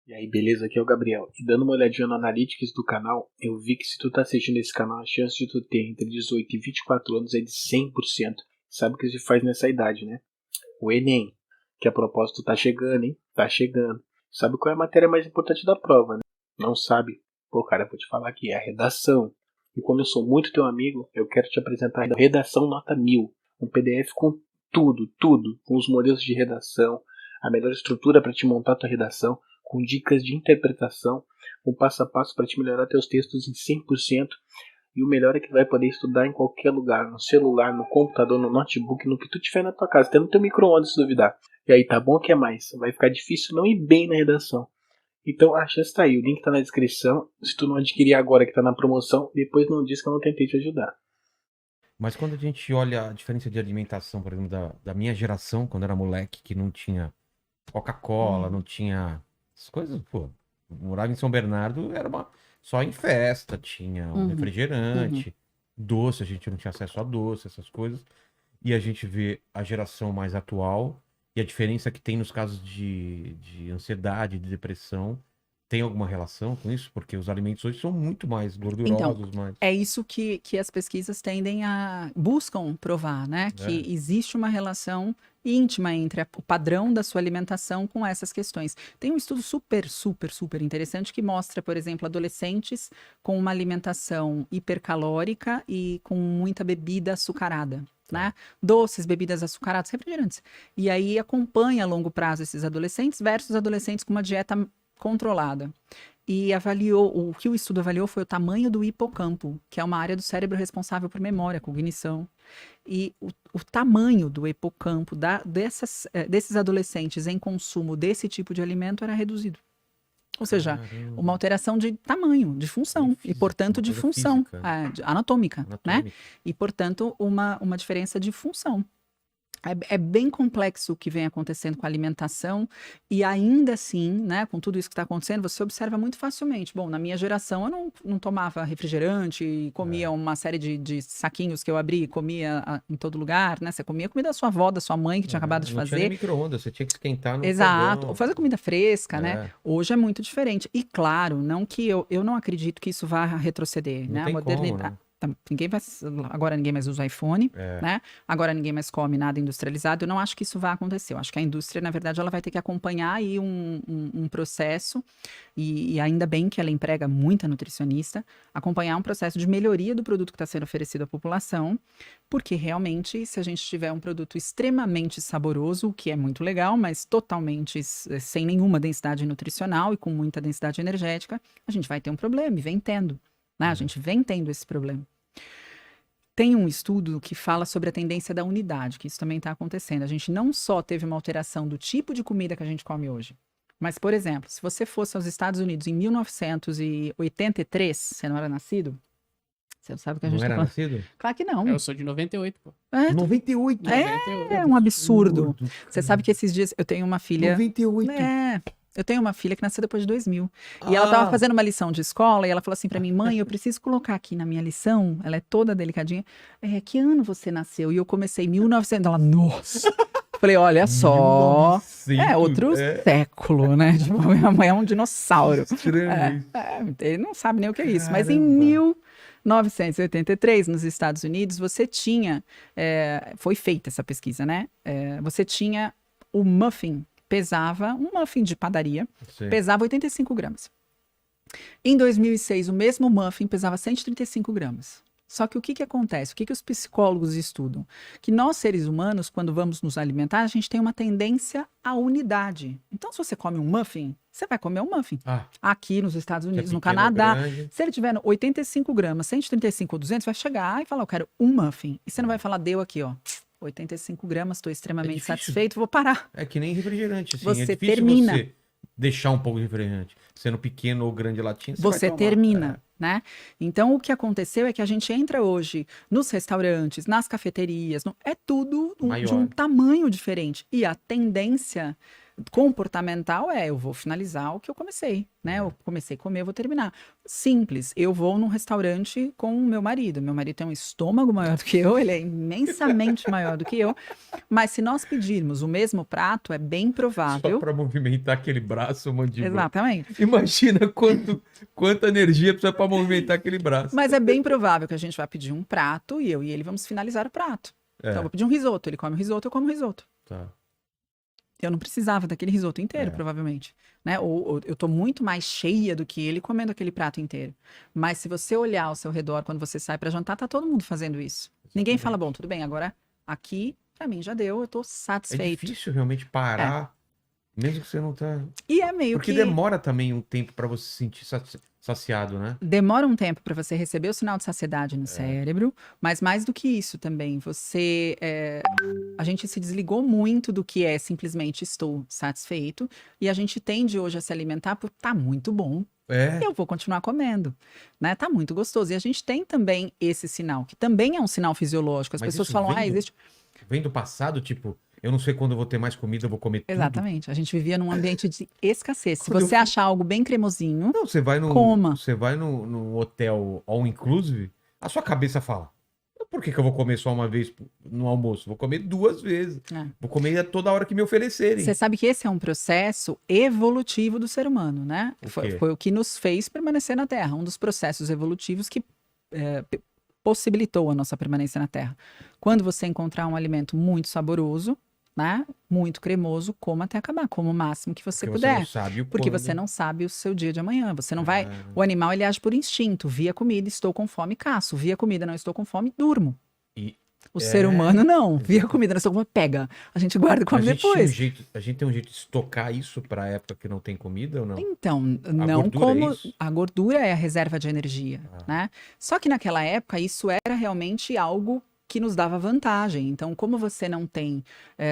E aí, beleza? Aqui é o Gabriel. E dando uma olhadinha no Analytics do canal, eu vi que se tu tá assistindo esse canal, a chance de tu ter entre 18 e 24 anos é de 100%. Sabe o que se faz nessa idade, né? O Enem, que a propósito tá chegando, hein? Tá chegando. Sabe qual é a matéria mais importante da prova, né? Não sabe? Pô, cara, eu vou te falar aqui, é a redação. E como eu sou muito teu amigo, eu quero te apresentar a Redação Nota 1000. Um PDF com tudo. Com os modelos de redação, a melhor estrutura para te montar a tua redação, com dicas de interpretação, um passo a passo para te melhorar teus textos em 100%. E o melhor é que vai poder estudar em qualquer lugar, no celular, no computador, no notebook, no que tu tiver na tua casa, até no teu micro-ondas se duvidar. E aí, tá bom que é mais? Vai ficar difícil não ir bem na redação. Então a chance tá aí, o link tá na descrição. Se tu não adquirir agora que tá na promoção, depois não diz que eu não tentei te ajudar. Mas quando a gente olha a diferença de alimentação, por exemplo, da minha geração, quando era moleque, que não tinha Coca-Cola, não tinha as coisas, pô, eu morava em São Bernardo, só em festa, tinha um Uhum, uhum. refrigerante, doce, a gente não tinha acesso a doce, essas coisas. E a gente vê a geração mais atual e a diferença que tem nos casos de ansiedade, de depressão. Tem alguma relação com isso? Porque os alimentos hoje são muito mais Então, gordurosos, mais. é isso que as pesquisas buscam provar, né? Que É. existe uma relação íntima entre o padrão da sua alimentação com essas questões. Tem um estudo super interessante que mostra, por exemplo, adolescentes com uma alimentação hipercalórica e com muita bebida açucarada. Né? Doces, bebidas açucaradas, refrigerantes. E aí acompanha a longo prazo esses adolescentes versus adolescentes com uma dieta controlada. E o que o estudo avaliou foi o tamanho do hipocampo, que é uma área do cérebro responsável por memória, cognição. E o tamanho do hipocampo desses adolescentes em consumo desse tipo de alimento era reduzido. Ou seja, uma Caramba. alteração de tamanho, de função, e portanto Uma de coisa função física, anatômica, né? anatômica. E portanto uma diferença de função. É bem complexo o que vem acontecendo com a alimentação, e ainda assim, né, com tudo isso que está acontecendo, você observa muito facilmente. Bom, na minha geração eu não tomava refrigerante, e comia uma série de saquinhos que eu abri e comia em todo lugar, né? Você comia comida da sua avó, da sua mãe, que tinha acabado de Não tinha nem fazer. micro-ondas, você tinha que esquentar no Exato, ou fogão. fazer comida fresca, né? É, Hoje é muito diferente. E claro, não que eu não acredito que isso vá retroceder, não né? A tem como, modernidade. né? Agora ninguém mais usa iPhone, É. né? Agora ninguém mais come nada industrializado. Eu não acho que isso vá acontecer. Eu acho que a indústria, na verdade, ela vai ter que acompanhar aí um processo, e ainda bem que ela emprega muita nutricionista, acompanhar um processo de melhoria do produto que está sendo oferecido à população, porque realmente, se a gente tiver um produto extremamente saboroso, o que é muito legal, mas totalmente sem nenhuma densidade nutricional e com muita densidade energética, a gente vai ter um problema, e vem tendo, né? A gente vem tendo esse problema. Tem um estudo que fala sobre a tendência da unidade, que isso também está acontecendo. A gente não só teve uma alteração do tipo de comida que a gente come hoje, mas, por exemplo, se você fosse aos Estados Unidos em 1983, você não era nascido? Você não sabe o que a gente Não está era falando? nascido? Claro que Eu não. sou de 98, pô. É, 98. Que é um absurdo. absurdo, Você sabe que esses dias eu tenho uma filha. 98. Eu tenho uma filha que nasceu depois de 2000. E ela estava Ah, fazendo uma lição de escola e ela falou assim para mim: mãe, eu preciso colocar aqui na minha lição, ela é toda delicadinha, que ano você nasceu? E eu comecei em 1900. Ela, nossa! Eu falei: olha só. É 1900. outro É século, né? Tipo, minha mãe é um dinossauro. estranho isso. Ele não sabe nem o que é isso. Mas em Caramba. 1983, nos Estados Unidos, você tinha. Foi feita essa pesquisa, né? Você tinha o muffin. Um muffin de padaria, Sim. pesava 85 gramas. Em 2006, o mesmo muffin pesava 135 gramas. Só que o que acontece? O que os psicólogos estudam? Que nós, seres humanos, quando vamos nos alimentar, a gente tem uma tendência à unidade. Então, se você come um muffin, você vai comer um muffin. Ah, Aqui nos Estados que é Unidos, no pequeno ou Canadá, grande. se ele tiver 85 gramas, 135 ou 200, vai chegar e falar: eu quero um muffin. E você não vai falar: deu aqui, ó, 85 gramas, estou extremamente difícil. satisfeito, vou parar. É que nem refrigerante, assim. É Você difícil termina. você deixar um pouco de refrigerante. Sendo pequeno ou grande latinha, você vai Você tomar. termina, né? Então, o que aconteceu é que a gente entra hoje nos restaurantes, nas cafeterias, é tudo de um Maior. tamanho diferente. E a tendência Comportamental eu vou finalizar o que eu comecei, né? Eu comecei a comer, eu vou terminar. Simples, eu vou num restaurante com o meu marido. Meu marido tem um estômago maior do que eu, ele é imensamente maior do que eu. Mas se nós pedirmos o mesmo prato, é bem Só provável. pra movimentar aquele braço, mandíbula. Exatamente. Imagina quanta energia precisa pra movimentar aquele braço. Mas é bem provável que a gente vai pedir um prato e eu e ele vamos finalizar o prato. É. Então, eu vou pedir um risoto, ele come o risoto, eu como o risoto. Tá. Eu não precisava daquele risoto inteiro, provavelmente, né? Ou eu tô muito mais cheia do que ele comendo aquele prato inteiro. Mas se você olhar ao seu redor quando você sai para jantar, tá todo mundo fazendo isso. Ninguém fala, bom, tudo bem, agora aqui para mim já deu, eu tô É satisfeito. difícil realmente parar, mesmo que você não tá... E é meio Porque que demora também um tempo pra você se sentir saciado, né? demora um tempo para você receber o sinal de saciedade no cérebro, mas mais do que isso também, a gente se desligou muito do que é simplesmente estou satisfeito e a gente tende hoje a se alimentar por tá muito bom. Eu vou continuar comendo, né? Tá muito gostoso. E a gente tem também esse sinal, que também é um sinal fisiológico. As Mas pessoas isso falam, vem do- existe. Vem do passado, tipo, eu não sei quando eu vou ter mais comida, eu vou comer tudo. Exatamente. A gente vivia num ambiente de escassez. Se Quando eu você fui- achar algo bem cremosinho, Não, Coma. Você vai no hotel all inclusive, a sua cabeça fala, por que eu vou comer só uma vez no almoço? Vou comer 2 vezes. É. Vou comer toda hora que me oferecerem. você sabe que esse é um processo evolutivo do ser humano, né? O Foi, quê? foi o que nos fez permanecer na Terra. Um dos processos evolutivos que possibilitou a nossa permanência na Terra. Quando você encontrar um alimento muito saboroso, né? Muito cremoso, coma até acabar, coma o máximo que você Porque puder. não sabe o Porque quando. você não sabe o seu dia de amanhã. Você não vai. Ah. O animal ele age por instinto. Via comida, estou com fome, caço. Via comida, não estou com fome, durmo. E O ser humano não. Via comida, não estou com fome, pega. A gente guarda e come a gente tinha depois. a gente tem um jeito de estocar isso pra época que não tem comida ou não? Então, não gordura é como isso? a gordura é a reserva de energia, né? Só que naquela época isso era realmente algo que nos dava vantagem. Então, como você não tem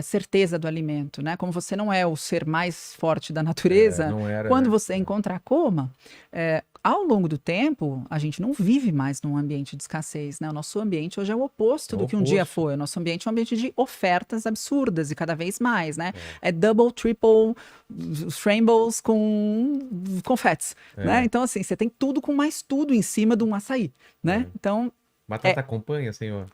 certeza do alimento, né? Como você não é o ser mais forte da natureza, Não era, quando né? você encontrar, coma. Ao longo do tempo, a gente não vive mais num ambiente de escassez, né? O nosso ambiente hoje é o oposto É o do que um dia oposto. foi. O nosso ambiente é um ambiente de ofertas absurdas e cada vez mais, né? É double, triple, rainbows com confetes, né? Então, assim, você tem tudo com mais tudo em cima de um açaí, né? Então, Batata acompanha, senhor?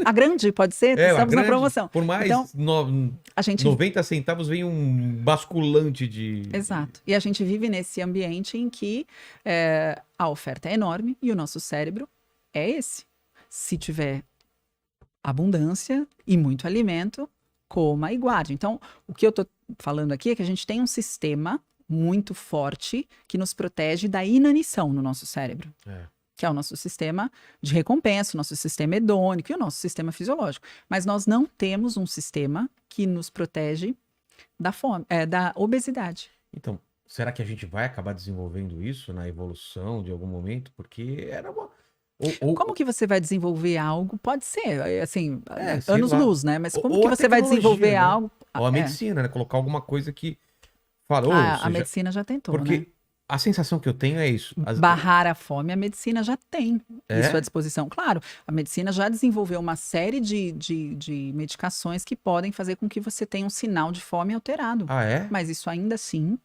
a grande pode ser, a estamos na grande, promoção. Por mais Então, a gente 90 centavos vem um basculante de... Exato. E a gente vive nesse ambiente em que a oferta é enorme e o nosso cérebro é esse. Se tiver abundância e muito alimento, coma e guarde. Então, o que eu estou falando aqui é que a gente tem um sistema muito forte que nos protege da inanição no nosso cérebro. Que é o nosso sistema de recompensa, o nosso sistema hedônico e o nosso sistema fisiológico. Mas nós não temos um sistema que nos protege da fome, da obesidade. Então, será que a gente vai acabar desenvolvendo isso na evolução de algum momento? Porque era uma... Como que você vai desenvolver algo? Pode ser, assim, sei lá. anos-luz, né? Mas como Ou que a você vai tecnologia, desenvolver né? algo? Ou a medicina, né? Colocar alguma coisa que... Falou, A medicina já tentou, Porque né? a sensação que eu tenho é isso. Barrar a fome, a medicina já tem É? isso à disposição. Claro, a medicina já desenvolveu uma série de medicações que podem fazer com que você tenha um sinal de fome alterado. Ah, é? Mas isso ainda assim,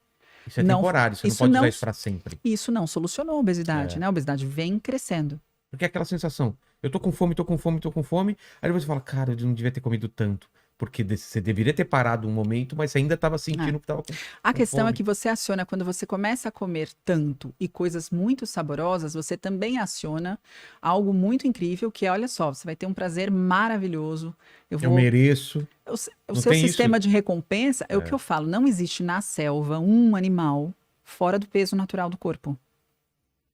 Isso é não- temporário, você não isso pode não- usar isso pra sempre. isso não solucionou a obesidade, né? A obesidade vem crescendo. Porque é aquela sensação, eu tô com fome, tô com fome, tô com fome, aí você fala, cara, eu não devia ter comido tanto. Porque você deveria ter parado um momento, mas você ainda tava sentindo que tava com A questão é fome. que você aciona, quando você começa a comer tanto e coisas muito saborosas, você também aciona algo muito incrível, que é, olha só, você vai ter um prazer maravilhoso. Eu mereço. O Não seu tem sistema isso? de recompensa, é o que eu falo, não existe na selva um animal fora do peso natural do corpo.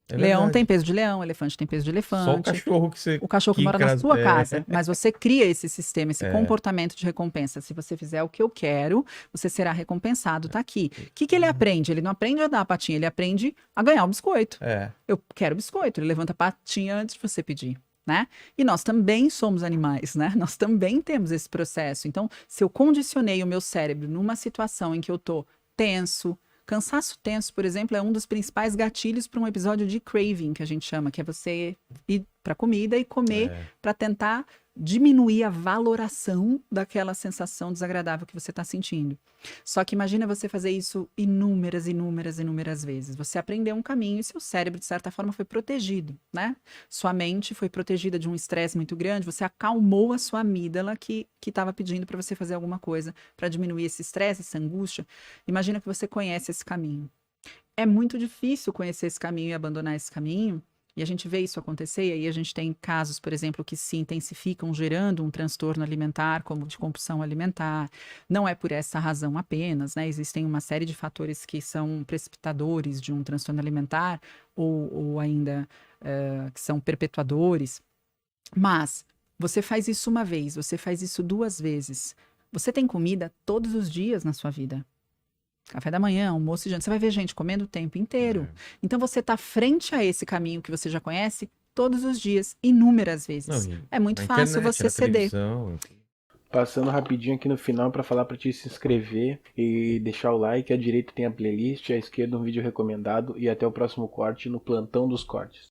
É Leão verdade. tem peso de leão, elefante tem peso de elefante. Só o cachorro que você... O cachorro que mora na encras- sua casa, mas você cria esse sistema, esse comportamento de recompensa. Se você fizer o que eu quero, você será recompensado, tá aqui. O que ele aprende? Ele não aprende a dar a patinha, ele aprende a ganhar o biscoito. Eu quero biscoito, ele levanta a patinha antes de você pedir, né? E nós também somos animais, né? Nós também temos esse processo. Então, se eu condicionei o meu cérebro numa situação em que eu tô tenso, cansaço tenso, por exemplo, é um dos principais gatilhos para um episódio de craving, que a gente chama, que é você ir para comida e comer para tentar diminuir a valoração daquela sensação desagradável que você está sentindo. Só que imagina você fazer isso inúmeras vezes. Você aprendeu um caminho e seu cérebro, de certa forma, foi protegido, né? Sua mente foi protegida de um estresse muito grande, você acalmou a sua amígdala que estava pedindo para você fazer alguma coisa para diminuir esse estresse, essa angústia. Imagina que você conhece esse caminho. É muito difícil conhecer esse caminho e abandonar esse caminho, e a gente vê isso acontecer, e aí a gente tem casos, por exemplo, que se intensificam gerando um transtorno alimentar, como de compulsão alimentar. Não é por essa razão apenas, né? Existem uma série de fatores que são precipitadores de um transtorno alimentar, ou ainda que são perpetuadores. Mas você faz isso uma vez, você faz isso 2 vezes. Você tem comida todos os dias na sua vida. Café da manhã, almoço e janta. Você vai ver gente comendo o tempo inteiro. Então você está frente a esse caminho que você já conhece todos os dias, inúmeras vezes. É muito fácil você ceder. Passando rapidinho aqui no final para falar para ti se inscrever e deixar o like. À direita tem a playlist, à esquerda um vídeo recomendado e até o próximo corte no Plantão dos Cortes.